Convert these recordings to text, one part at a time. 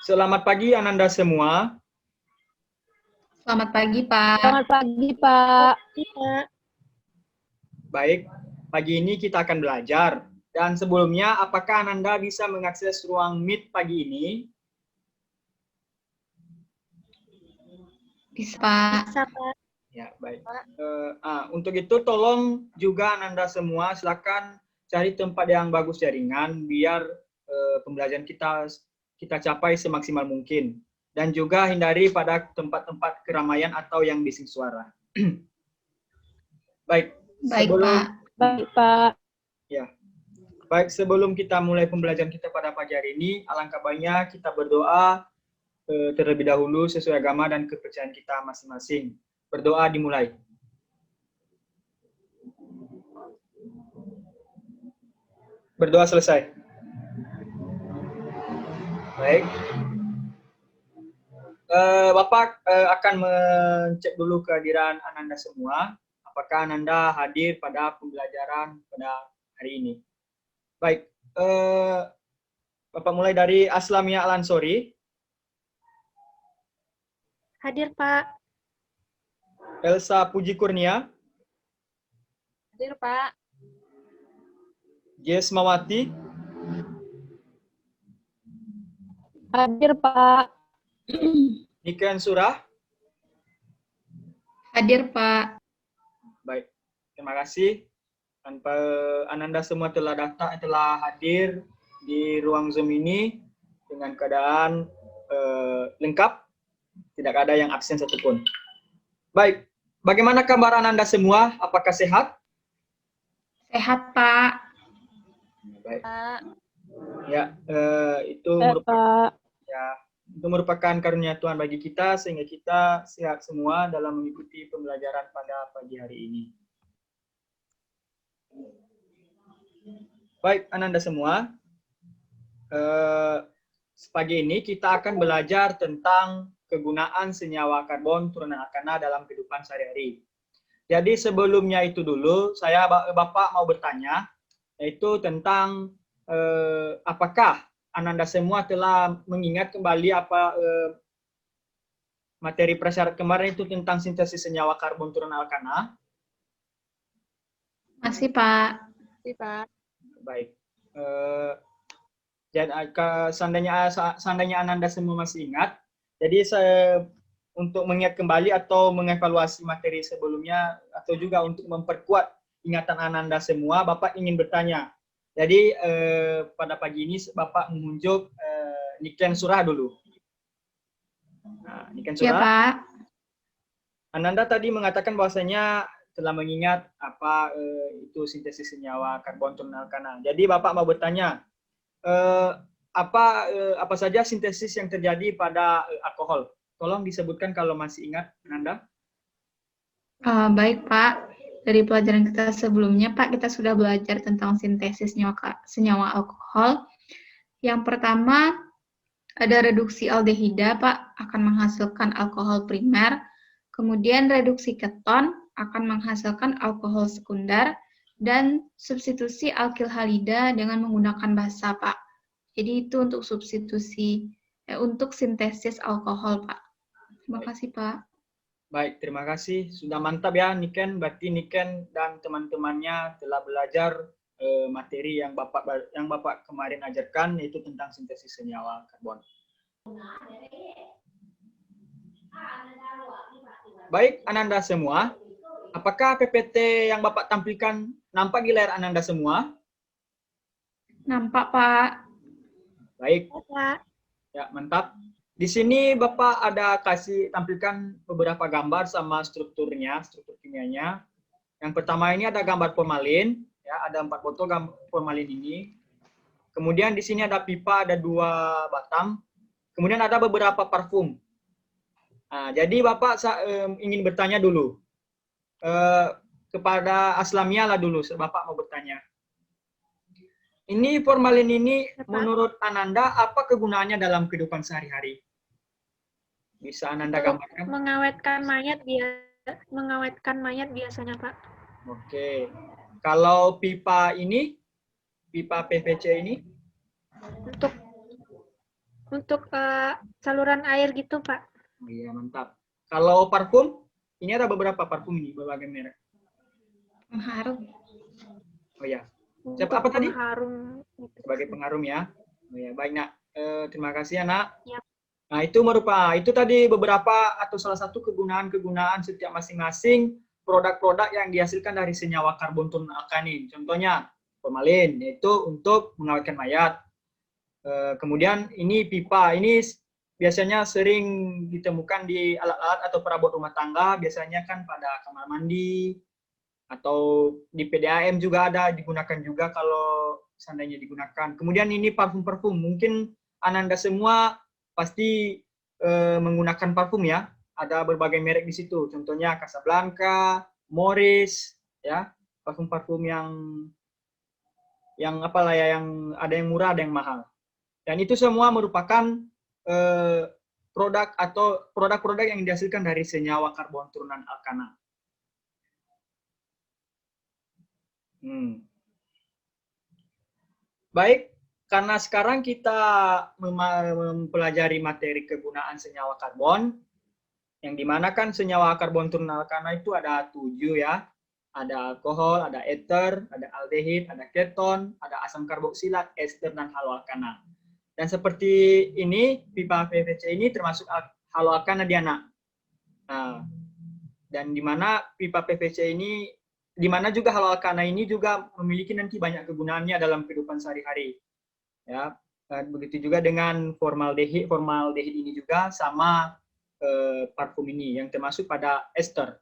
Selamat pagi Ananda semua. Selamat pagi, Pak. Selamat pagi, Pak. Baik, pagi ini kita akan belajar. Dan sebelumnya, apakah Ananda bisa mengakses ruang Meet pagi ini? Bisa, Pak. Bisa, Pak. Ya, baik. Untuk itu, tolong juga Ananda semua silakan cari tempat yang bagus jaringan biar pembelajaran kita capai semaksimal mungkin. Dan juga hindari pada tempat-tempat keramaian atau yang bising suara. Baik, Baik, Pak. Baik, Pak. Ya. Baik, sebelum kita mulai pembelajaran kita pada pagi hari ini, alangkah baiknya kita berdoa terlebih dahulu sesuai agama dan kepercayaan kita masing-masing. Berdoa dimulai. Berdoa selesai. Baik. Bapak akan mencek dulu kehadiran Ananda semua. Apakah Ananda hadir pada pembelajaran pada hari ini? Baik. Bapak mulai dari Aslamia Al-Ansori. Hadir, Pak. Elsa Puji Kurnia. Hadir, Pak. Jess Mawati. Hadir, Pak. Niken Surah. Hadir, Pak. Baik, terima kasih. Tanpa Ananda semua telah hadir di ruang Zoom ini dengan keadaan lengkap, tidak ada yang absen satupun. Baik, bagaimana kabar Ananda semua? Apakah sehat? Sehat, Pak. Baik. Pak. Ya, itu merupakan karunia Tuhan bagi kita sehingga kita sehat semua dalam mengikuti pembelajaran pada pagi hari ini. Baik, Ananda semua. Pagi ini kita akan belajar tentang kegunaan senyawa karbon turunan alkana dalam kehidupan sehari-hari. Jadi sebelumnya itu dulu, Bapak mau bertanya, yaitu tentang apakah Ananda semua telah mengingat kembali materi prasyarat kemarin itu tentang sintesis senyawa karbon turunan alkana? Masih, Pak. Masih, Pak. Baik. Seandainya Ananda semua masih ingat, jadi untuk mengingat kembali atau mengevaluasi materi sebelumnya atau juga untuk memperkuat ingatan Ananda semua, Bapak ingin bertanya. Jadi pada pagi ini Bapak mengunjuk Niken Surah dulu. Nah, Niken Surah. Ya, Pak. Ananda tadi mengatakan bahwasanya telah mengingat apa itu sintesis senyawa karbon turunan alkana. Jadi Bapak mau bertanya, apa saja sintesis yang terjadi pada alkohol? Tolong disebutkan kalau masih ingat, Ananda. Baik, Pak. Dari pelajaran kita sebelumnya, Pak, kita sudah belajar tentang sintesis senyawa alkohol. Yang pertama, ada reduksi aldehida, Pak, akan menghasilkan alkohol primer. Kemudian reduksi keton akan menghasilkan alkohol sekunder. Dan substitusi alkil halida dengan menggunakan basa, Pak. Jadi itu untuk untuk sintesis alkohol, Pak. Terima kasih, Pak. Baik, terima kasih. Sudah mantap ya, Niken. Berarti Niken dan teman-temannya telah belajar materi yang Bapak kemarin ajarkan, yaitu tentang sintesis senyawa karbon. Baik, Ananda semua. Apakah PPT yang Bapak tampilkan nampak di layar Ananda semua? Nampak, Pak. Baik. Pak. Ya, mantap. Di sini Bapak ada tampilkan beberapa gambar sama struktur kimianya. Yang pertama ini ada gambar formalin, ya, ada 4 botol formalin ini. Kemudian di sini ada pipa, ada 2 batang. Kemudian ada beberapa parfum. Nah, jadi Bapak ingin bertanya dulu kepada Aslamia lah dulu, Bapak mau bertanya. Ini formalin ini menurut Ananda apa kegunaannya dalam kehidupan sehari-hari? Bisa Ananda gambarkan? Mengawetkan mayat biasanya, Pak. Oke. Kalau pipa ini, pipa PVC ini? Untuk saluran air gitu, Pak. Oh iya, mantap. Kalau parfum, ini ada beberapa parfum ini, berbagai merek. Pengharum. Oh iya, Untuk apa tadi? pengharum. Gitu. Sebagai pengharum ya. Oh iya, baik nak. Terima kasih ya nak. Ya. Nah itu tadi beberapa atau salah satu kegunaan-kegunaan setiap masing-masing produk-produk yang dihasilkan dari senyawa karbon turun alkani. Contohnya formalin, yaitu untuk mengawetkan mayat. Kemudian ini pipa, ini biasanya sering ditemukan di alat-alat atau perabot rumah tangga, biasanya kan pada kamar mandi, atau di PDAM juga ada, digunakan juga kalau seandainya digunakan. Kemudian ini parfum-parfum, mungkin Ananda semua pasti menggunakan parfum ya, ada berbagai merek di situ, contohnya Casablanca, Morris, ya, parfum-parfum yang apalah ya, yang ada yang murah, ada yang mahal. Dan itu semua merupakan produk atau produk-produk yang dihasilkan dari senyawa karbon turunan alkana. Baik, karena sekarang kita mempelajari materi kegunaan senyawa karbon, yang dimana kan senyawa karbon turunan alkana itu ada 7 ya. Ada alkohol, ada ether, ada aldehid, ada keton, ada asam karboksilat, ester, dan haloalkana. Dan seperti ini, pipa PVC ini termasuk haloalkana Diana. Nah, dan di mana pipa PVC ini, di mana juga haloalkana ini juga memiliki nanti banyak kegunaannya dalam kehidupan sehari-hari. Ya, begitu juga dengan formaldehid ini juga sama parfum ini yang termasuk pada ester.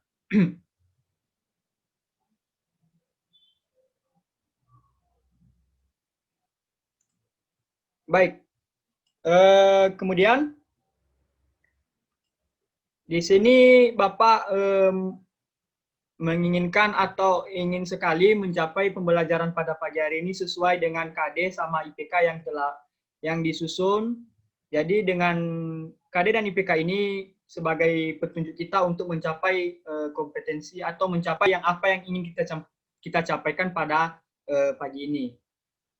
Baik, kemudian di sini Bapak menginginkan atau ingin sekali mencapai pembelajaran pada pagi hari ini sesuai dengan KD sama IPK yang disusun. Jadi dengan KD dan IPK ini sebagai petunjuk kita untuk mencapai kompetensi atau mencapai apa yang ingin kita capaikan pada pagi ini.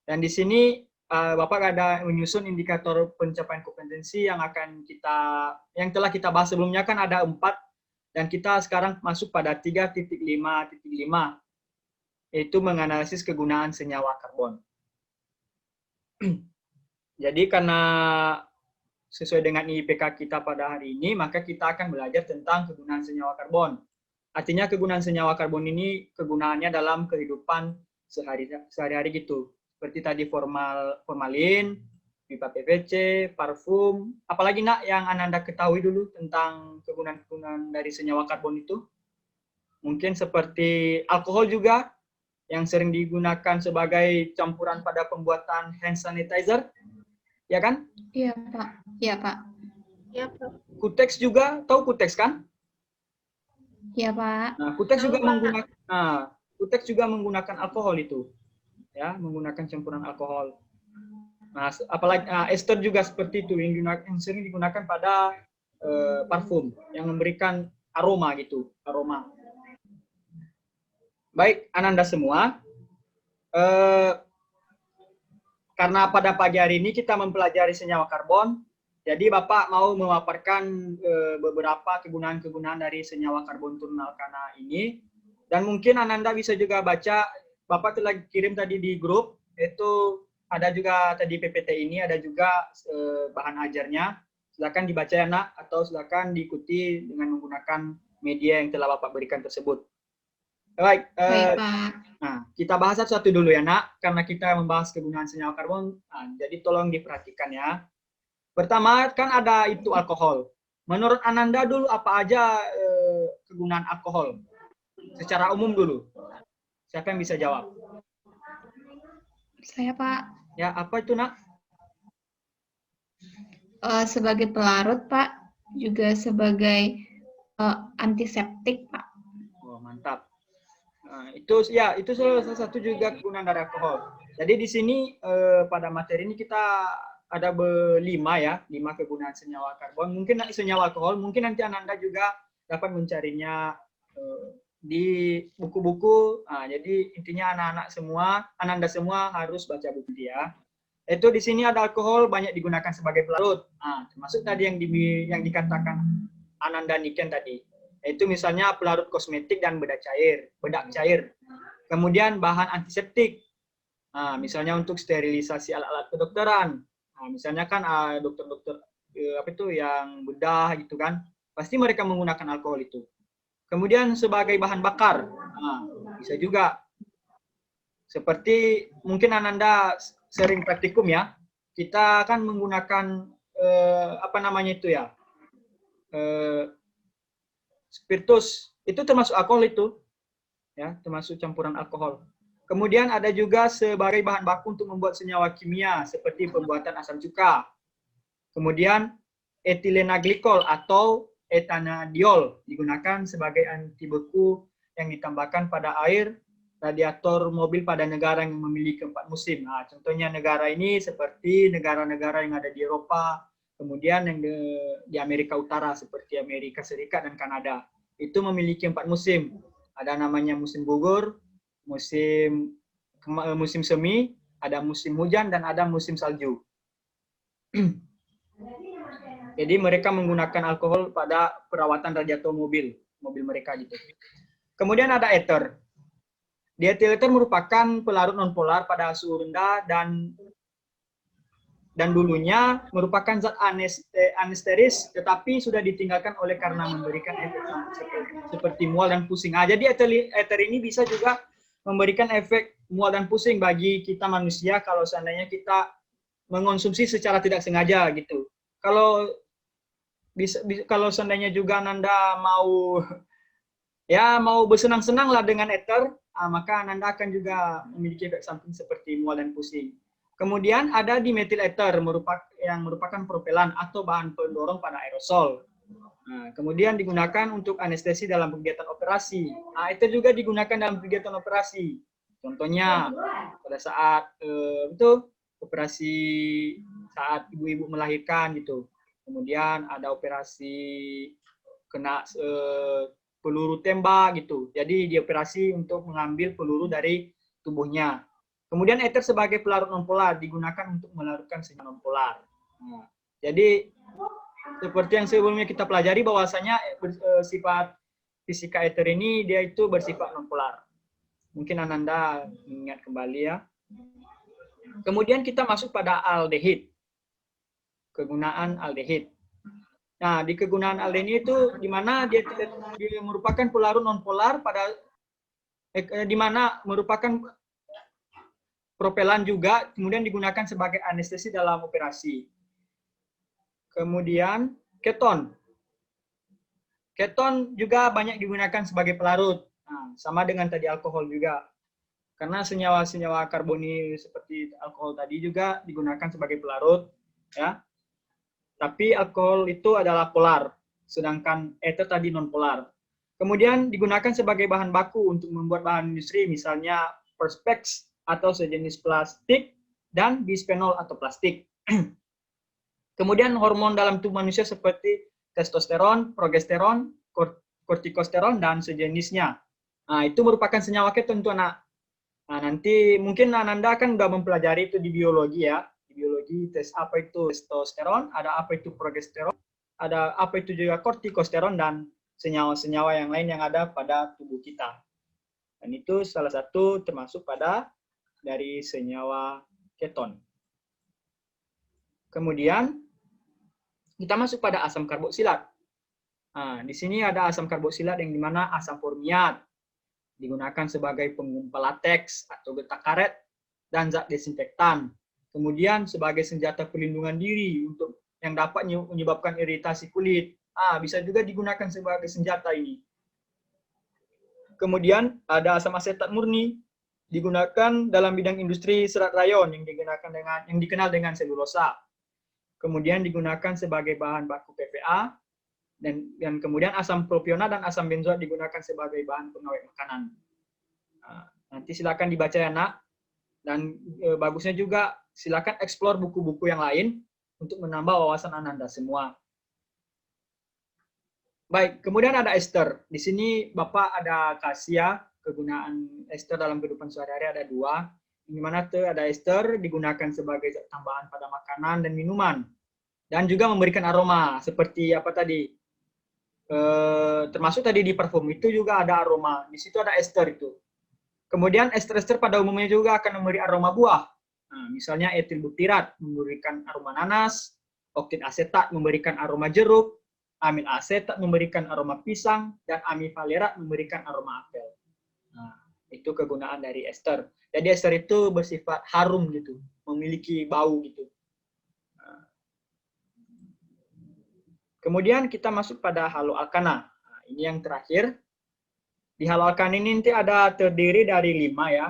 Dan di sini Bapak ada menyusun indikator pencapaian kompetensi yang telah kita bahas sebelumnya, kan ada 4, dan kita sekarang masuk pada 3.5.5, yaitu menganalisis kegunaan senyawa karbon. Jadi karena sesuai dengan IPK kita pada hari ini, maka kita akan belajar tentang kegunaan senyawa karbon. Artinya kegunaan senyawa karbon ini kegunaannya dalam kehidupan sehari-hari gitu. Seperti tadi formalin, pipa PVC, parfum. Apalagi nak yang Ananda ketahui dulu tentang kegunaan-kegunaan dari senyawa karbon itu? Mungkin seperti alkohol juga, yang sering digunakan sebagai campuran pada pembuatan hand sanitizer. Ya kan? Iya, Pak. Iya, Pak. Iya, Pak. Kutex juga, tahu Kutex kan? Iya, Pak. Nah, Kutex juga Tahu, Pak. Kutex juga menggunakan alkohol itu. Ya, menggunakan campuran alkohol. Nah, apalagi ester juga seperti itu yang sering digunakan pada parfum yang memberikan aroma gitu, aroma. Baik, Ananda semua, karena pada pagi hari ini kita mempelajari senyawa karbon, jadi Bapak mau memaparkan beberapa kegunaan-kegunaan dari senyawa karbon turun alkana ini, dan mungkin Ananda bisa juga baca, Bapak telah kirim tadi di grup, itu ada juga tadi PPT ini, ada juga bahan ajarnya. Silakan dibaca ya nak, atau silakan diikuti dengan menggunakan media yang telah Bapak berikan tersebut. Baik, Baik, Pak. Nah, kita bahas satu-satu dulu ya nak, karena kita membahas kegunaan senyawa karbon. Nah, jadi tolong diperhatikan ya. Pertama kan ada itu alkohol. Menurut Ananda dulu apa aja kegunaan alkohol? Secara umum dulu. Siapa yang bisa jawab? Saya, Pak. Ya, apa itu nak? Sebagai pelarut, Pak. Juga sebagai antiseptik, Pak. Oh, mantap. Nah, itu salah satu juga kegunaan dari alkohol. Jadi di sini pada materi ini kita ada 5 ya, 5 kegunaan senyawa karbon. Mungkin senyawa alkohol, mungkin nanti Ananda juga dapat mencarinya di buku-buku. Nah, jadi intinya Ananda semua harus baca buku dia. Itu di sini ada alkohol banyak digunakan sebagai pelarut. Nah, termasuk tadi yang dikatakan Ananda Niken tadi. Yaitu misalnya pelarut kosmetik dan bedak cair. Kemudian bahan antiseptik. Nah, misalnya untuk sterilisasi alat-alat kedokteran. Nah, misalnya kan dokter-dokter apa itu yang bedah gitu kan, pasti mereka menggunakan alkohol itu. Kemudian sebagai bahan bakar, nah, bisa juga. Seperti mungkin Ananda sering praktikum ya, kita kan menggunakan apa namanya itu ya, spiritus, itu termasuk alkohol itu, ya, termasuk campuran alkohol. Kemudian ada juga sebagai bahan baku untuk membuat senyawa kimia seperti pembuatan asam cuka. Kemudian etilena glikol atau etanadiol digunakan sebagai anti beku yang ditambahkan pada air radiator mobil pada negara yang memiliki 4 musim. Nah, contohnya negara ini seperti negara-negara yang ada di Eropa, kemudian yang di Amerika Utara seperti Amerika Serikat dan Kanada. Itu memiliki 4 musim. Ada namanya musim gugur, musim semi, ada musim hujan, dan ada musim salju. Jadi mereka menggunakan alkohol pada perawatan radiator mobil mereka gitu. Kemudian ada ether. Diethyl ether merupakan pelarut nonpolar pada suhu rendah dan dulunya merupakan zat anesteris, tetapi sudah ditinggalkan oleh karena memberikan efek seperti mual dan pusing. Jadi ether ini bisa juga memberikan efek mual dan pusing bagi kita manusia kalau seandainya kita mengonsumsi secara tidak sengaja gitu. Kalau seandainya juga Ananda mau bersenang-senang lah dengan ether, maka Ananda akan juga memiliki efek samping seperti mual dan pusing. Kemudian ada dimetil ether yang merupakan propelan atau bahan pendorong pada aerosol. Nah, kemudian digunakan untuk anestesi dalam kegiatan operasi. Itu juga digunakan dalam kegiatan operasi. Contohnya pada saat operasi saat ibu-ibu melahirkan gitu. Kemudian ada operasi kena peluru tembak gitu. Jadi dioperasi untuk mengambil peluru dari tubuhnya. Kemudian ether sebagai pelarut nonpolar digunakan untuk melarutkan senyawa nonpolar. Nah, jadi seperti yang sebelumnya kita pelajari bahwasanya sifat fisika ether ini dia itu bersifat nonpolar. Mungkin Ananda ingat kembali ya. Kemudian kita masuk pada aldehid. Kegunaan aldehid. Nah, di kegunaan aldehid itu di mana dia merupakan pelarut nonpolar di mana merupakan propelan juga, kemudian digunakan sebagai anestesi dalam operasi. Kemudian keton. Keton juga banyak digunakan sebagai pelarut. Nah, sama dengan tadi alkohol juga. Karena senyawa-senyawa karboni seperti alkohol tadi juga digunakan sebagai pelarut, ya. Tapi alkohol itu adalah polar, sedangkan ether tadi non polar. Kemudian digunakan sebagai bahan baku untuk membuat bahan industri, misalnya perspex atau sejenis plastik dan bisphenol atau plastik. Kemudian hormon dalam tubuh manusia seperti testosteron, progesteron, kortikosteron dan sejenisnya. Nah, itu merupakan senyawa keton, anak. Nah, nanti mungkin Ananda kan udah mempelajari itu di biologi ya. Di biologi tes apa itu testosteron, ada apa itu progesteron, ada apa itu juga kortikosteron dan senyawa-senyawa yang lain yang ada pada tubuh kita. Dan itu salah satu termasuk pada dari senyawa keton. Kemudian kita masuk pada asam karboksilat. Nah, di sini ada asam karboksilat yang dimana asam formiat digunakan sebagai penggumpal lateks atau getah karet dan zat desinfektan. Kemudian sebagai senjata perlindungan diri untuk yang dapat menyebabkan iritasi kulit. Bisa juga digunakan sebagai senjata ini. Kemudian ada asam asetat murni digunakan dalam bidang industri serat rayon yang dikenal dengan selulosa. Kemudian digunakan sebagai bahan baku PVA dan kemudian asam propionat dan asam benzoat digunakan sebagai bahan pengawet makanan. Nanti silakan dibaca ya, Nak. Dan bagusnya juga silakan eksplor buku-buku yang lain untuk menambah wawasan Ananda semua. Baik, kemudian ada ester. Di sini Bapak ada kasih ya kegunaan ester dalam kehidupan sehari-hari ada 2. di mana tuh ada ester digunakan sebagai zat tambahan pada makanan dan minuman, dan juga memberikan aroma seperti apa tadi, termasuk tadi di parfum itu juga ada aroma, di situ ada ester itu. Kemudian ester-ester pada umumnya juga akan memberi aroma buah. Nah, misalnya etil butirat memberikan aroma nanas, oktit asetat memberikan aroma jeruk, amil asetat memberikan aroma pisang, dan amifalerat memberikan aroma apel. Nah, itu kegunaan dari ester. Jadi ester itu bersifat harum gitu, memiliki bau gitu. Nah, kemudian kita masuk pada haloalkana. Nah, ini yang terakhir. Di haloalkana ini nanti ada terdiri dari 5 ya.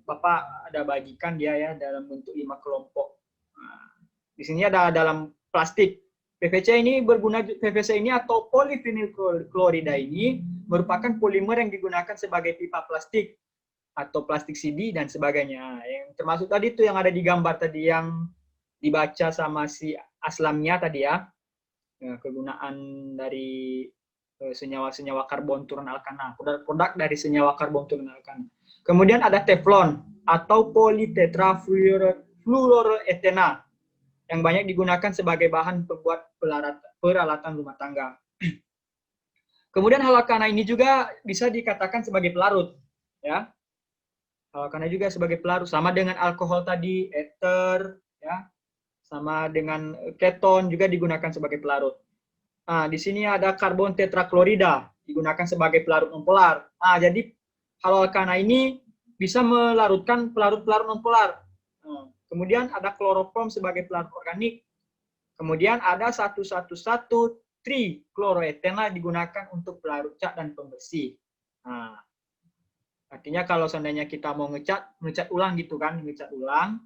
Bapak ada bagikan dia ya dalam bentuk 5 kelompok. Nah, di sini ada dalam plastik. PVC ini PVC ini atau polyvinyl klorida ini merupakan polimer yang digunakan sebagai pipa plastik atau plastik CD dan sebagainya. Yang termasuk tadi itu yang ada di gambar tadi yang dibaca sama si Aslamnya tadi ya. Kegunaan dari senyawa-senyawa karbon turun alkana, produk dari senyawa karbon turun alkana. Kemudian ada teflon atau politetrafluoroetena yang banyak digunakan sebagai bahan pembuat peralatan rumah tangga. Kemudian haloalkana ini juga bisa dikatakan sebagai pelarut, ya. Haloalkana juga sebagai pelarut, sama dengan alkohol tadi, ether, ya, sama dengan keton juga digunakan sebagai pelarut. Nah, di sini ada karbon tetraklorida digunakan sebagai pelarut nonpolar. Nah, jadi haloalkana ini bisa melarutkan pelarut-pelarut nonpolar. Nah, kemudian ada kloroform sebagai pelarut organik. Kemudian ada 1,1,1 trikloroetena digunakan untuk pelarut cat dan pembersih. Nah, artinya kalau seandainya kita mau ngecat ulang gitu kan, ngecat ulang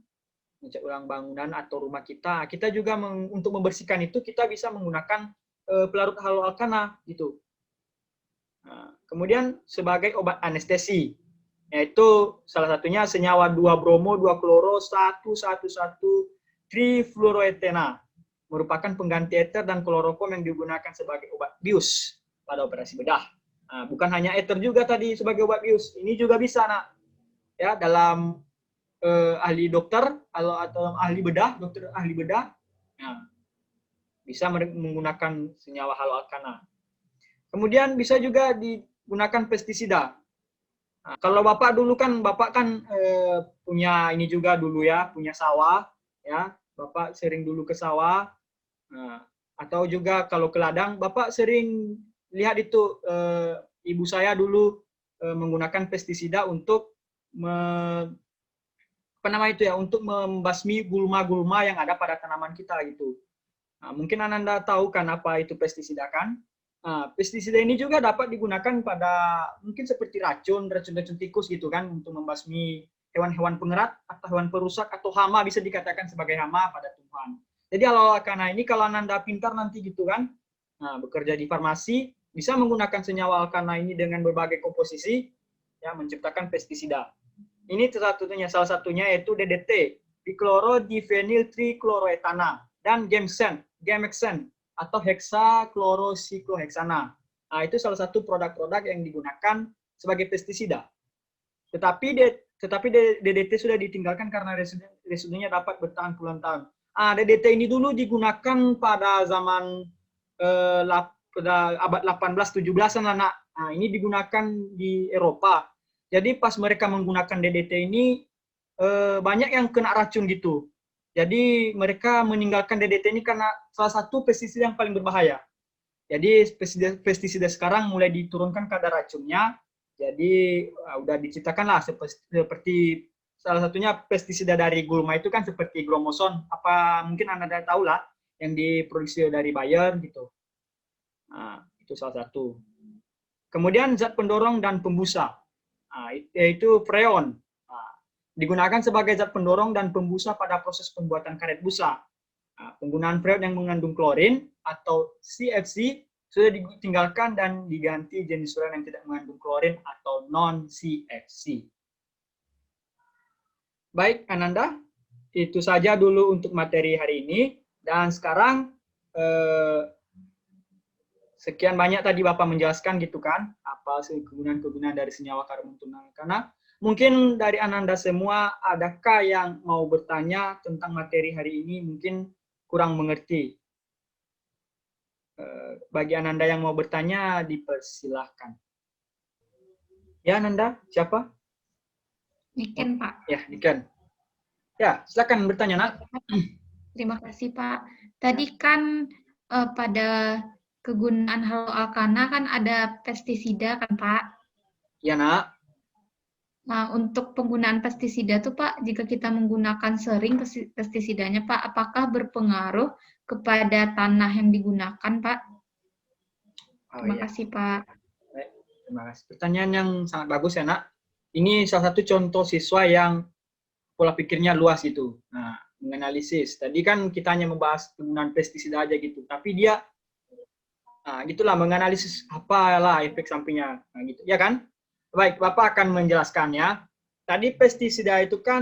bangunan atau rumah kita juga untuk membersihkan itu kita bisa menggunakan pelarut haloalkana gitu. Nah, kemudian sebagai obat anestesi, yaitu salah satunya senyawa 2-bromo 2-kloro 1,1,1 trifluoroetena merupakan pengganti ether dan kloroform yang digunakan sebagai obat bius pada operasi bedah. Nah, bukan hanya ether juga tadi sebagai obat bius, ini juga bisa nak ya dalam ahli dokter atau ahli bedah, dokter ahli bedah. Nah, bisa menggunakan senyawa haloalkana. Kemudian bisa juga digunakan pestisida. Nah, kalau Bapak dulu kan, Bapak kan punya ini juga dulu ya, punya sawah, ya. Bapak sering dulu ke sawah. Nah, atau juga kalau ke ladang, Bapak sering lihat itu ibu saya dulu menggunakan pestisida untuk untuk membasmi gulma-gulma yang ada pada tanaman kita gitu. Nah, mungkin Ananda tahu kan apa itu pestisida kan? Nah, pestisida ini juga dapat digunakan pada mungkin seperti racun tikus gitu kan untuk membasmi hewan-hewan pengerat atau hewan perusak atau hama, bisa dikatakan sebagai hama pada tumbuhan. Jadi karena ini kalau Ananda pintar nanti gitu kan, nah, bekerja di farmasi bisa menggunakan senyawa alkana ini dengan berbagai komposisi ya menciptakan pestisida. Ini salah satunya yaitu DDT, diklorodivinyl trikloroetana, dan Gemexen atau heksaklorosikloheksana. Nah, itu salah satu produk-produk yang digunakan sebagai pestisida. Tetapi DDT sudah ditinggalkan karena residunya dapat bertahan puluhan tahun. DDT ini dulu digunakan pada zaman pada abad 18-17-an anak. Nah, ini digunakan di Eropa. Jadi pas mereka menggunakan DDT ini banyak yang kena racun gitu. Jadi mereka meninggalkan DDT ini karena salah satu pestisida yang paling berbahaya. Jadi pestisida sekarang mulai diturunkan kadar racunnya. Jadi udah diciptakanlah seperti salah satunya pestisida dari gulma itu kan seperti Glomoson. Apa mungkin Anda tahu lah yang diproduksi dari Bayer gitu. Nah, itu salah satu. Kemudian zat pendorong dan pembusa, yaitu freon. Digunakan sebagai zat pendorong dan pembusa pada proses pembuatan karet busa. Penggunaan freon yang mengandung klorin atau CFC sudah ditinggalkan dan diganti jenis freon yang tidak mengandung klorin atau non-CFC. Baik, Ananda, itu saja dulu untuk materi hari ini. Dan sekarang sekian banyak tadi Bapak menjelaskan gitu kan, apa kegunaan-kegunaan dari senyawa karbon turun alkana. Mungkin dari Ananda semua, adakah yang mau bertanya tentang materi hari ini mungkin kurang mengerti? Bagi Ananda yang mau bertanya, dipersilahkan. Ya, Ananda, siapa? Niken, Pak. Ya, Niken. Ya, silakan bertanya, Nak. Terima kasih, Pak. Tadi kan pada kegunaan haloalkana kan ada pestisida kan, Pak? Ya, Nak. Nah, untuk penggunaan pestisida tuh Pak, jika kita menggunakan sering pestisidanya Pak, apakah berpengaruh kepada tanah yang digunakan Pak? Oh Terima iya. kasih Pak. Baik, terima kasih. Pertanyaan yang sangat bagus ya, Nak. Ini salah satu contoh siswa yang pola pikirnya luas gitu. Nah, menganalisis. Tadi kan kita hanya membahas penggunaan pestisida aja gitu, tapi dia gitulah menganalisis apalah efek sampingnya. Nah, gitu. Ya kan? Baik, Bapak akan menjelaskannya. Tadi pestisida itu kan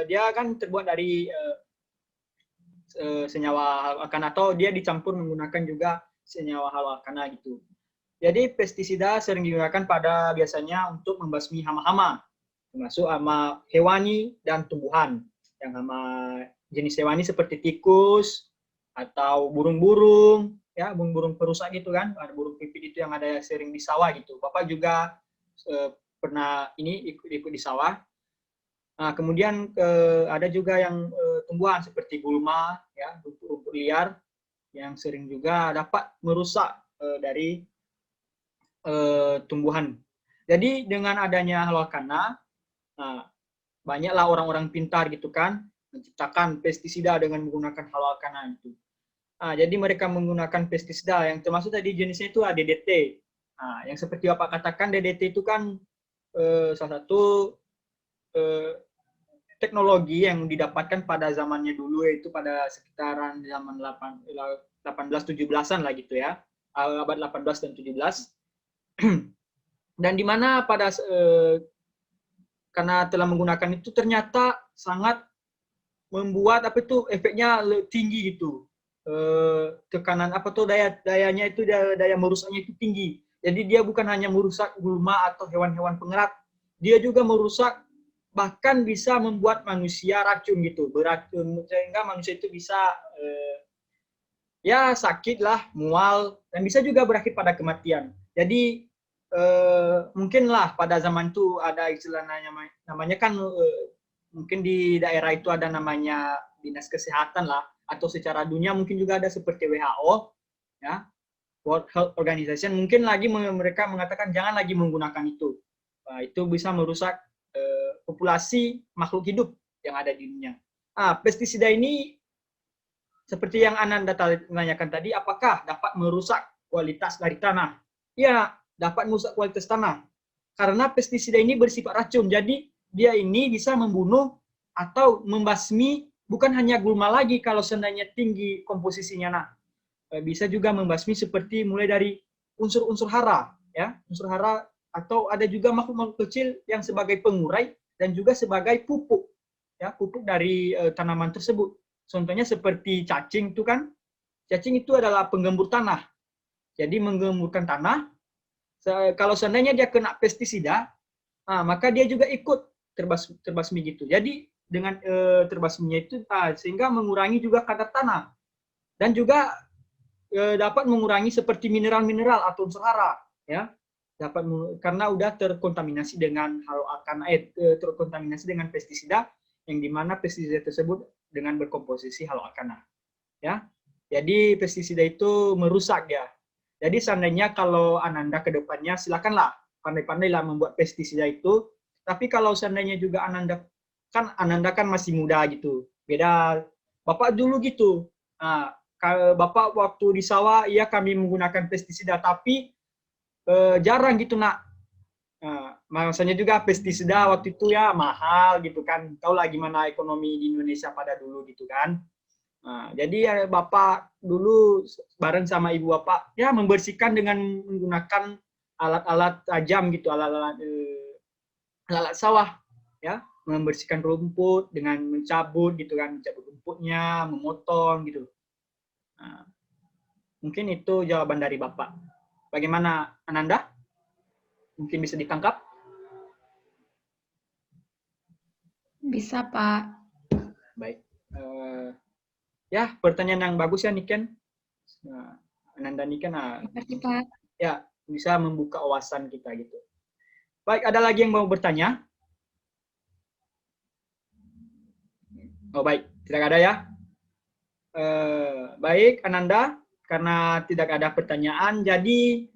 dia kan terbuat dari senyawa haloalkana atau dia dicampur menggunakan juga senyawa haloalkana gitu. Jadi pestisida sering digunakan pada biasanya untuk membasmi hama-hama, termasuk hama hewani dan tumbuhan. Yang hama jenis hewani seperti tikus atau burung-burung, ya burung-burung perusak gitu kan, ada burung pipit itu yang ada sering di sawah gitu. Bapak juga pernah ini ikut di sawah. Nah, kemudian ada juga yang tumbuhan seperti gulma, ya rumput-rumput liar yang sering juga dapat merusak dari tumbuhan. Jadi dengan adanya haloalkana, banyaklah orang-orang pintar gitu kan menciptakan pestisida dengan menggunakan haloalkana itu. Jadi mereka menggunakan pestisida yang termasuk tadi jenisnya itu DDT. Yang seperti Bapak katakan DDT itu kan salah satu teknologi yang didapatkan pada zamannya dulu, yaitu pada sekitaran zaman 18-17-an lah gitu ya, abad 18 dan 17. Dan di mana pada karena telah menggunakan itu ternyata sangat membuat apa itu efeknya tinggi gitu. Tekanan apa tuh dayanya itu daya merusaknya itu tinggi. Jadi dia bukan hanya merusak gulma atau hewan-hewan pengerat, dia juga merusak bahkan bisa membuat manusia racun gitu, beracun sehingga manusia itu bisa ya sakit lah, mual, dan bisa juga berakhir pada kematian. Jadi mungkinlah pada zaman itu ada istilah namanya kan mungkin di daerah itu ada namanya dinas kesehatan lah, atau secara dunia mungkin juga ada seperti WHO, ya World Health Organization. Mungkin lagi mereka mengatakan jangan lagi menggunakan itu. Itu bisa merusak populasi makhluk hidup yang ada di dunia. Pestisida ini seperti yang Ananda tanyakan tadi, apakah dapat merusak kualitas dari tanah? Ya, dapat merusak kualitas tanah. Karena pestisida ini bersifat racun, jadi dia ini bisa membunuh atau membasmi bukan hanya gulma lagi kalau seandainya tinggi komposisinya. Nah, bisa juga membasmi seperti mulai dari unsur-unsur hara, ya, unsur hara, atau ada juga makhluk-makhluk kecil yang sebagai pengurai dan juga sebagai pupuk, ya, pupuk dari tanaman tersebut. Contohnya seperti cacing itu kan, cacing itu adalah penggembur tanah. Jadi menggemburkan tanah, kalau seandainya dia kena pestisida, maka dia juga ikut terbasmi gitu. Jadi dengan terbasminya itu sehingga mengurangi juga kadar tanah dan juga dapat mengurangi seperti mineral-mineral atau unsur hara, ya. Dapat karena udah terkontaminasi dengan haloalkana, terkontaminasi dengan pestisida yang dimana pestisida tersebut dengan berkomposisi haloalkana, ya. Jadi pestisida itu merusak ya. Jadi seandainya kalau Ananda ke depannya silakanlah pandai-pandailah membuat pestisida itu. Tapi kalau seandainya juga Ananda kan masih muda gitu. Beda Bapak dulu gitu. Bapak waktu di sawah ya kami menggunakan pestisida tapi jarang gitu nak. Maksudnya juga pestisida waktu itu ya mahal gitu kan. Tahu lah gimana ekonomi di Indonesia pada dulu gitu kan. Jadi ya Bapak dulu bareng sama Ibu Bapak ya membersihkan dengan menggunakan alat-alat tajam gitu, alat-alat sawah ya, membersihkan rumput dengan mencabut gitu kan, mencabut rumputnya, memotong gitu. Mungkin itu jawaban dari Bapak. Bagaimana Ananda? Mungkin bisa ditangkap? Bisa, Pak. Baik. Ya, pertanyaan yang bagus ya, Niken. Nah, Ananda Niken, Makasih, Pak. ya bisa membuka wawasan kita gitu. Baik, ada lagi yang mau bertanya? Oh baik, tidak ada ya. Baik, Ananda, karena tidak ada pertanyaan, jadi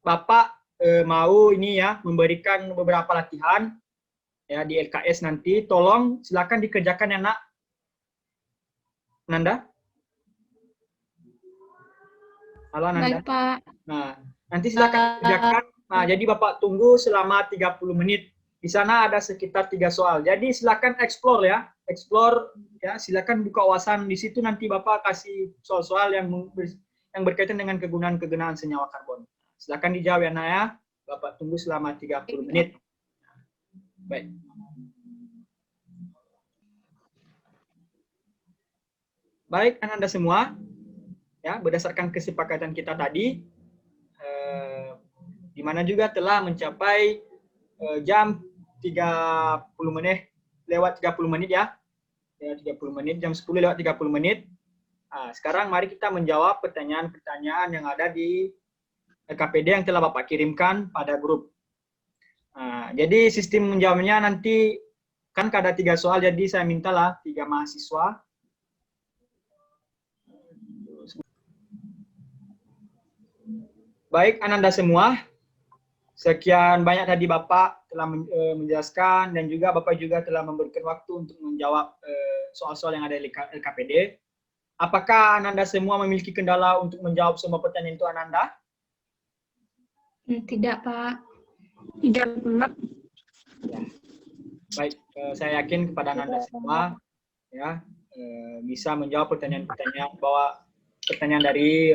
Bapak mau ini ya memberikan beberapa latihan ya di LKS nanti. Tolong silakan dikerjakan ya, Nak. Ananda? Halo, Ananda. Baik, Pak. Nah, nanti silakan kerjakan. Nah, jadi Bapak tunggu selama 30 menit. Di sana ada sekitar 3 soal. Jadi silakan explore ya. Explore ya, silakan buka wawasan di situ, nanti Bapak kasih soal-soal yang berkaitan dengan kegunaan senyawa karbon. Silakan dijawab ya, Nak ya. Bapak tunggu selama 30 menit. Baik. Baik, Anda semua, ya berdasarkan kesepakatan kita tadi, di mana juga telah mencapai jam 30 menit, lewat 30 menit ya. Ya, 30 menit, jam 10 lewat 30 menit. Nah, sekarang mari kita menjawab pertanyaan-pertanyaan yang ada di LKPD yang telah Bapak kirimkan pada grup. Nah, jadi sistem menjawabnya nanti, kan ada 3 soal, jadi saya mintalah 3 mahasiswa. Baik, Ananda semua, sekian banyak tadi Bapak telah menjelaskan, dan juga Bapak juga telah memberikan waktu untuk menjawab soal-soal yang ada di LKPD. Apakah Ananda semua memiliki kendala untuk menjawab semua pertanyaan itu, Ananda? Tidak, Pak. Tidak, Pak. Ya. Baik, saya yakin kepada Ananda semua ya bisa menjawab pertanyaan-pertanyaan dari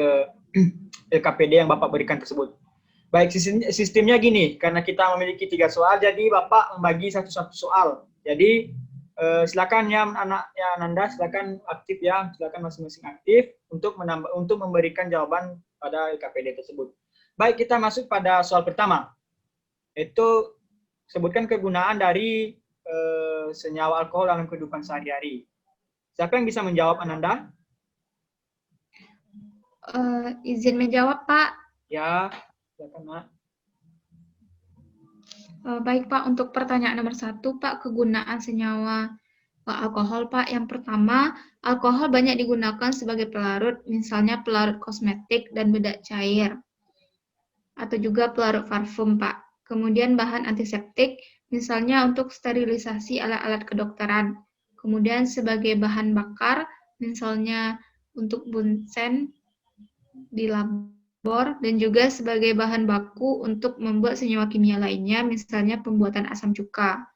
LKPD yang Bapak berikan tersebut. Baik, sistemnya gini, karena kita memiliki 3 soal, jadi Bapak membagi satu-satu soal. Jadi silakan ya Ananda, silakan aktif ya, silakan masing-masing aktif untuk memberikan jawaban pada LKPD tersebut. Baik, kita masuk pada soal pertama. Itu sebutkan kegunaan dari senyawa alkohol dalam kehidupan sehari-hari. Siapa yang bisa menjawab, Ananda? Izin menjawab, Pak. Ya, silakan, Nak. Baik, Pak. Untuk pertanyaan nomor 1, Pak, kegunaan senyawa alkohol, Pak. Yang pertama, alkohol banyak digunakan sebagai pelarut, misalnya pelarut kosmetik dan bedak cair, atau juga pelarut parfum, Pak. Kemudian bahan antiseptik, misalnya untuk sterilisasi alat-alat kedokteran. Kemudian sebagai bahan bakar, misalnya untuk bunsen di labor, dan juga sebagai bahan baku untuk membuat senyawa kimia lainnya, misalnya pembuatan asam cuka.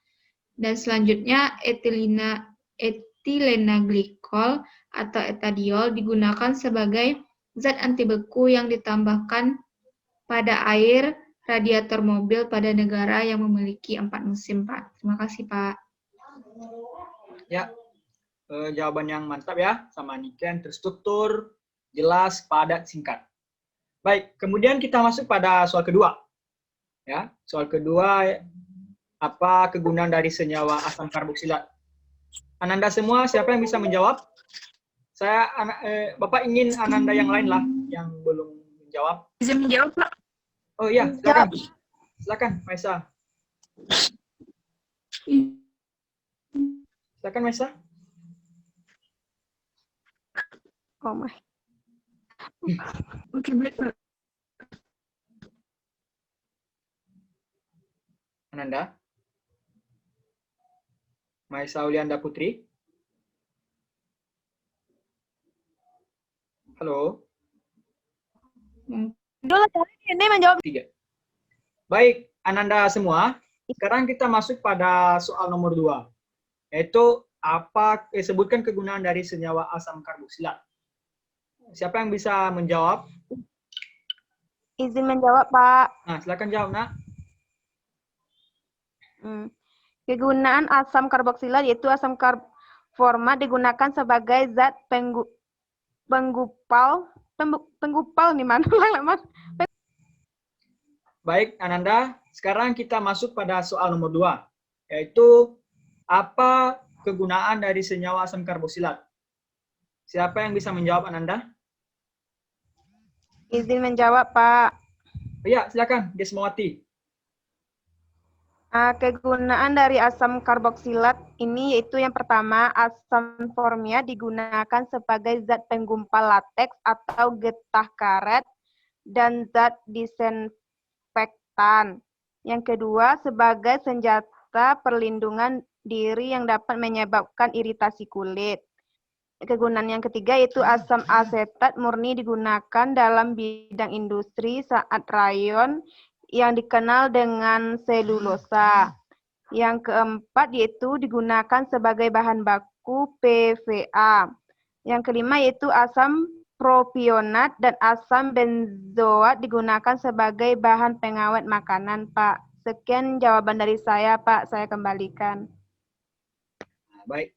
Dan selanjutnya etilena glikol atau etadiol digunakan sebagai zat anti beku yang ditambahkan pada air radiator mobil pada negara yang memiliki 4 musim, Pak. Terima kasih, Pak. Ya, jawaban yang mantap ya, sama Niken, terstruktur, jelas, padat, singkat. Baik, kemudian kita masuk pada soal kedua. Ya, soal kedua, apa kegunaan dari senyawa asam karboksilat? Ananda semua, siapa yang bisa menjawab? Bapak ingin Ananda yang lain lah, yang belum menjawab. Bisa menjawab, Pak? Oh iya, silakan. Silakan, Maisa. Silakan, Maisa. Oh my. Oke, baik, Pak. Ananda. Maisa Ulianda Putri. Halo. Ini menjawab. 3. Baik, Ananda semua. Sekarang kita masuk pada soal nomor 2. Yaitu sebutkan kegunaan dari senyawa asam karboksilat. Siapa yang bisa menjawab? Izin menjawab, Pak. Nah, silakan jawab, Nak. Kegunaan asam karboksilat yaitu asam karbonat digunakan sebagai zat penggupal nih, mana? Baik, Ananda. Sekarang kita masuk pada soal nomor 2. yaitu apa kegunaan dari senyawa asam karboksilat. Siapa yang bisa menjawab, Ananda? Izin menjawab, Pak. Ya, silakan, Gesmawati. Kegunaan dari asam karboksilat ini yaitu yang pertama, asam formia digunakan sebagai zat penggumpal lateks atau getah karet dan zat disinfektan. Yang kedua, sebagai senjata perlindungan diri yang dapat menyebabkan iritasi kulit. Kegunaan yang ketiga yaitu asam asetat murni digunakan dalam bidang industri saat rayon yang dikenal dengan selulosa. Yang keempat yaitu digunakan sebagai bahan baku PVA. Yang kelima yaitu asam propionat dan asam benzoat digunakan sebagai bahan pengawet makanan, Pak. Sekian jawaban dari saya, Pak. Saya kembalikan. Baik.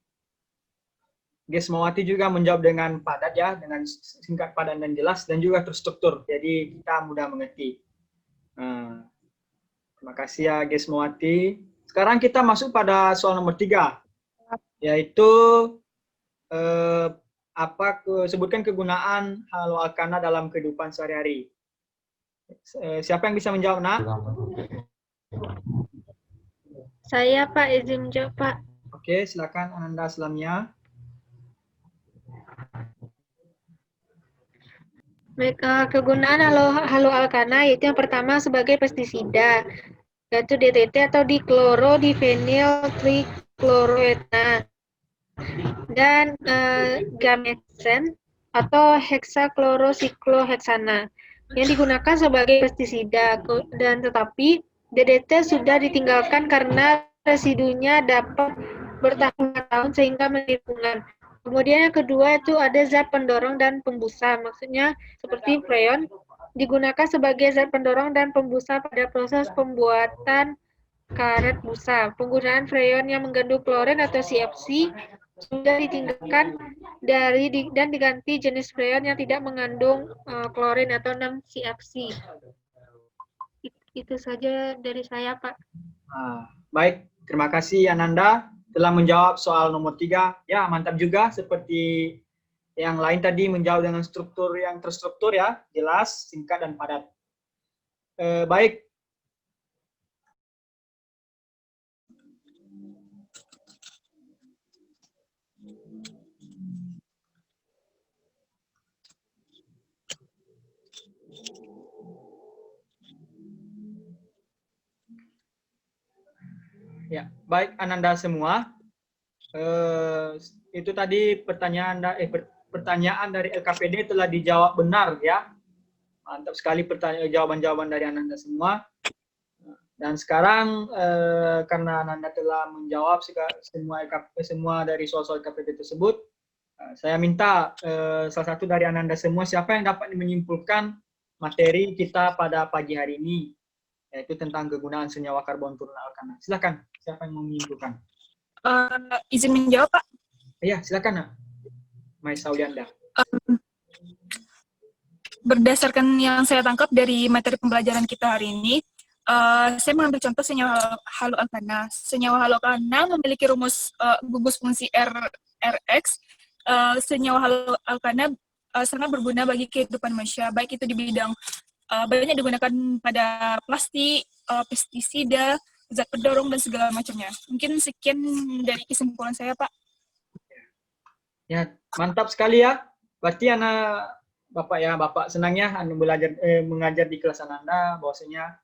Gesmawati juga menjawab dengan padat ya, dengan singkat, padat, dan jelas, dan juga terstruktur. Jadi kita mudah mengerti. Terima kasih ya Gesmawati. Sekarang kita masuk pada soal nomor 3, yaitu sebutkan kegunaan haloalkana dalam kehidupan sehari-hari. Siapa yang bisa menjawab, Nak? Saya, Pak, izin menjawab, Pak. Oke, silakan Ananda Aslamia. Baik, kegunaan haloalkana yaitu yang pertama sebagai pestisida, yaitu DDT atau dikloro-difenyl trichloroetna, dan gamesen atau heksaklorosikloheksana yang digunakan sebagai pestisida, dan tetapi DDT sudah ditinggalkan karena residunya dapat bertahun-tahun sehingga melingkungan. Kemudian yang kedua itu ada zat pendorong dan pembusa, maksudnya seperti freon digunakan sebagai zat pendorong dan pembusa pada proses pembuatan karet busa. Penggunaan freon yang mengandung klorin atau CFC sudah ditinggalkan dan diganti jenis freon yang tidak mengandung klorin atau non-CFC. Itu saja dari saya, Pak. Baik, terima kasih Ananda telah menjawab soal nomor 3. Ya, mantap juga seperti yang lain tadi menjawab dengan struktur yang terstruktur ya, jelas, singkat, dan padat. Baik. Ya, baik Ananda semua. Itu tadi pertanyaan dari LKPD telah dijawab benar ya. Mantap sekali jawaban-jawaban dari Ananda semua. Dan sekarang karena Ananda telah menjawab semua dari soal-soal LKPD tersebut, saya minta salah satu dari Ananda semua, siapa yang dapat menyimpulkan materi kita pada pagi hari ini, yaitu tentang kegunaan senyawa karbon turun alkana. Silakan, siapa yang mau menyimpulkan? Izin menjawab, Pak? Iya, silakan, Nak. Mai Saulianda. Berdasarkan yang saya tangkap dari materi pembelajaran kita hari ini, saya mengambil contoh senyawa haloalkana. Senyawa haloalkana memiliki rumus gugus fungsi RX. Senyawa haloalkana sangat berguna bagi kehidupan manusia, baik itu di bidang banyak digunakan pada plastik, pestisida, zat pendorong, dan segala macamnya. Mungkin sekian dari kesimpulan saya, Pak. Ya, mantap sekali ya. Berarti Bapak senangnya mengajar di kelas Ananda, bahwasanya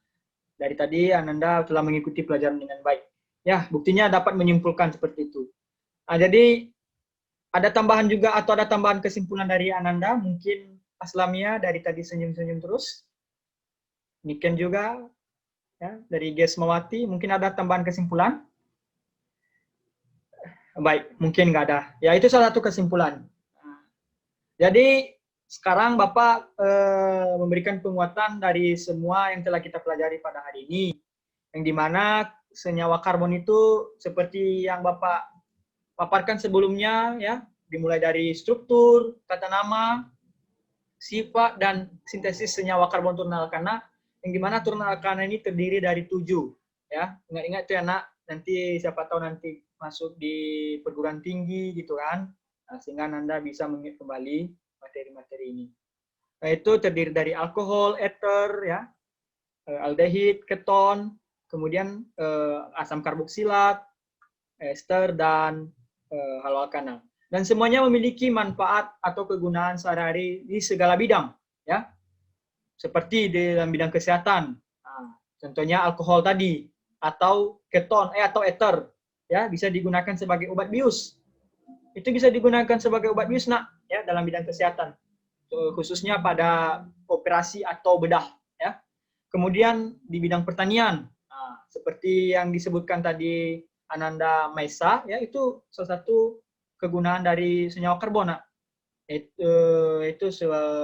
dari tadi Ananda telah mengikuti pelajaran dengan baik. Ya, buktinya dapat menyimpulkan seperti itu. Jadi ada tambahan juga atau ada tambahan kesimpulan dari Ananda? Mungkin Aslamia dari tadi senyum-senyum terus. Niken juga ya, dari Gesmawati, mungkin ada tambahan kesimpulan? Baik, mungkin nggak ada. Ya, itu salah satu kesimpulan. Jadi, sekarang Bapak memberikan penguatan dari semua yang telah kita pelajari pada hari ini. Yang dimana senyawa karbon itu seperti yang Bapak paparkan sebelumnya, ya, dimulai dari struktur, tata nama, sifat, dan sintesis senyawa karbon turun alkana, yang dimana turun alkana ini terdiri dari 7. Ya, ingat-ingat itu ya, Nak. nanti siapa tahu nanti masuk di perguruan tinggi gitu kan. Nah, sehingga Ananda bisa mengingat kembali materi-materi ini. Nah, itu terdiri dari alkohol, ether, ya, aldehid, keton, kemudian asam karboksilat, ester, dan haloalkana. Dan semuanya memiliki manfaat atau kegunaan sehari-hari di segala bidang, ya. Seperti di dalam bidang kesehatan. Nah, contohnya alkohol tadi, atau keton, atau ether, ya, bisa digunakan sebagai obat bius. Itu bisa digunakan sebagai obat bius, nak, ya, dalam bidang kesehatan, khususnya pada operasi atau bedah, ya. Kemudian di bidang pertanian, nah, seperti yang disebutkan tadi Ananda Maisa, ya, itu salah satu kegunaan dari senyawa karbon, nak. Itu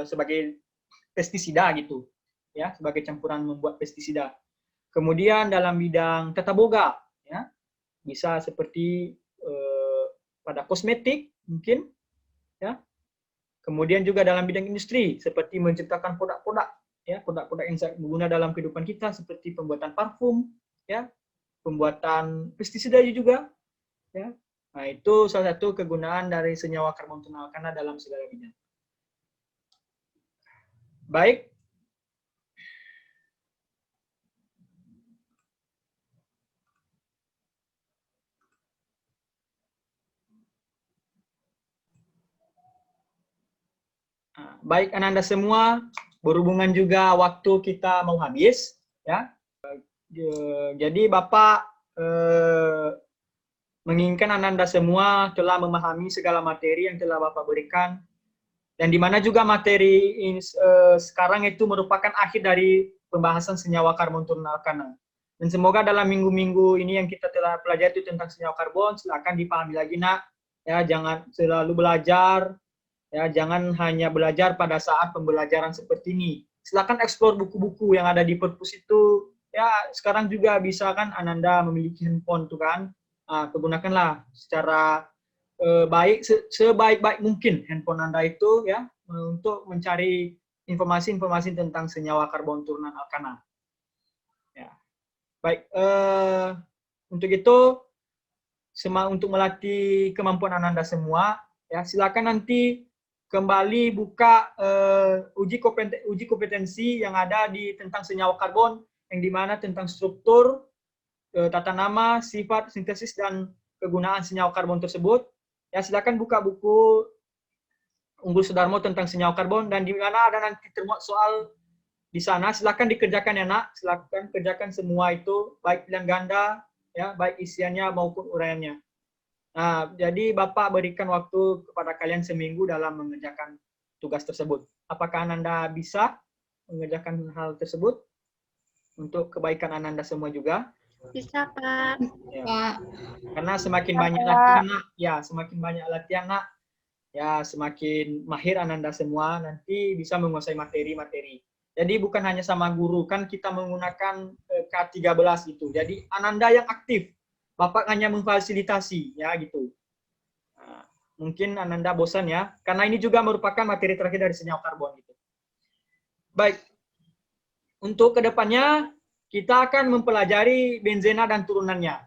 sebagai pestisida gitu, ya, sebagai campuran membuat pestisida. Kemudian dalam bidang tata boga, ya, bisa seperti pada kosmetik mungkin, ya. Kemudian juga dalam bidang industri seperti menciptakan produk-produk, ya, produk-produk yang sangat berguna dalam kehidupan kita seperti pembuatan parfum, ya, pembuatan pestisida juga, ya. Nah, itu salah satu kegunaan dari senyawa karbon alkana dalam segala bidang. Baik. Baik Ananda semua, berhubungan juga waktu kita mau habis, ya. Jadi Bapak menginginkan Ananda semua telah memahami segala materi yang telah Bapak berikan, dan di mana juga materi ini, sekarang itu merupakan akhir dari pembahasan senyawa karbon alkana. Dan semoga dalam minggu-minggu ini yang kita telah pelajari itu tentang senyawa karbon, silakan dipahami lagi, nak. Ya, jangan selalu belajar. Ya, jangan hanya belajar pada saat pembelajaran seperti ini. Silakan eksplor buku-buku yang ada di perpus itu. Ya, sekarang juga bisa kan Ananda memiliki handphone tuh kan. Nah, gunakanlah secara baik, sebaik-baik mungkin handphone Anda itu, ya, untuk mencari informasi-informasi tentang senyawa karbon turunan alkana. Ya. Baik, untuk itu untuk melatih kemampuan Ananda semua, ya, silakan nanti kembali buka uji kompetensi yang ada di tentang senyawa karbon, yang dimana tentang struktur, tata nama, sifat, sintesis, dan kegunaan senyawa karbon tersebut. Ya, silakan buka buku Unggul Sudarmo tentang senyawa karbon, dan di mana ada nanti termuat soal di sana, silakan dikerjakan ya, nak. Silakan kerjakan semua itu, baik pilihan ganda, ya, baik isiannya maupun uraiannya. Nah, jadi Bapak berikan waktu kepada kalian seminggu dalam mengerjakan tugas tersebut. Apakah Ananda bisa mengerjakan hal tersebut untuk kebaikan Ananda semua juga? Bisa, Pak. Ya. Pak. Karena semakin banyak latihan, nak, ya, semakin banyak latihan, nak, ya, semakin mahir Ananda semua, nanti bisa menguasai materi-materi. Jadi bukan hanya sama guru, kan kita menggunakan K13 gitu. Jadi Ananda yang aktif. Bapak hanya memfasilitasi, ya, gitu. Nah, mungkin Ananda bosan ya, karena ini juga merupakan materi terakhir dari senyawa karbon gitu. Baik, untuk kedepannya kita akan mempelajari benzena dan turunannya.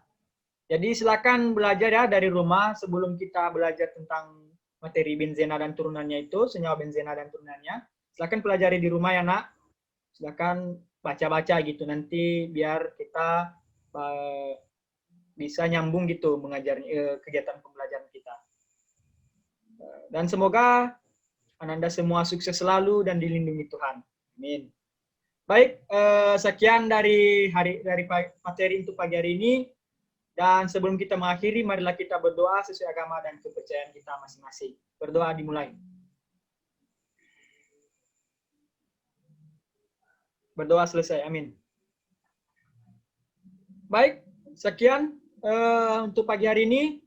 Jadi silakan belajar ya dari rumah sebelum kita belajar tentang materi benzena dan turunannya itu, senyawa benzena dan turunannya. Silakan pelajari di rumah ya, nak. Silakan baca-baca gitu, nanti biar kita bisa nyambung gitu mengajar kegiatan pembelajaran kita. Dan semoga Ananda semua sukses selalu dan dilindungi Tuhan. Amin. Baik, sekian dari materi untuk pagi hari ini. Dan sebelum kita mengakhiri, marilah kita berdoa sesuai agama dan kepercayaan kita masing-masing. Berdoa dimulai. Berdoa selesai. Amin. Baik, sekian untuk pagi hari ini,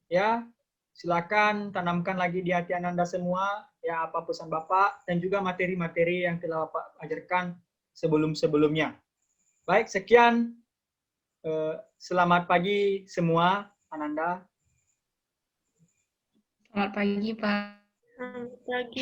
ya, silakan tanamkan lagi di hati Ananda semua, ya, apa pesan Bapak dan juga materi-materi yang telah Bapak ajarkan sebelum-sebelumnya. Baik, sekian. Selamat pagi semua, Ananda. Selamat pagi, Pak. Selamat pagi.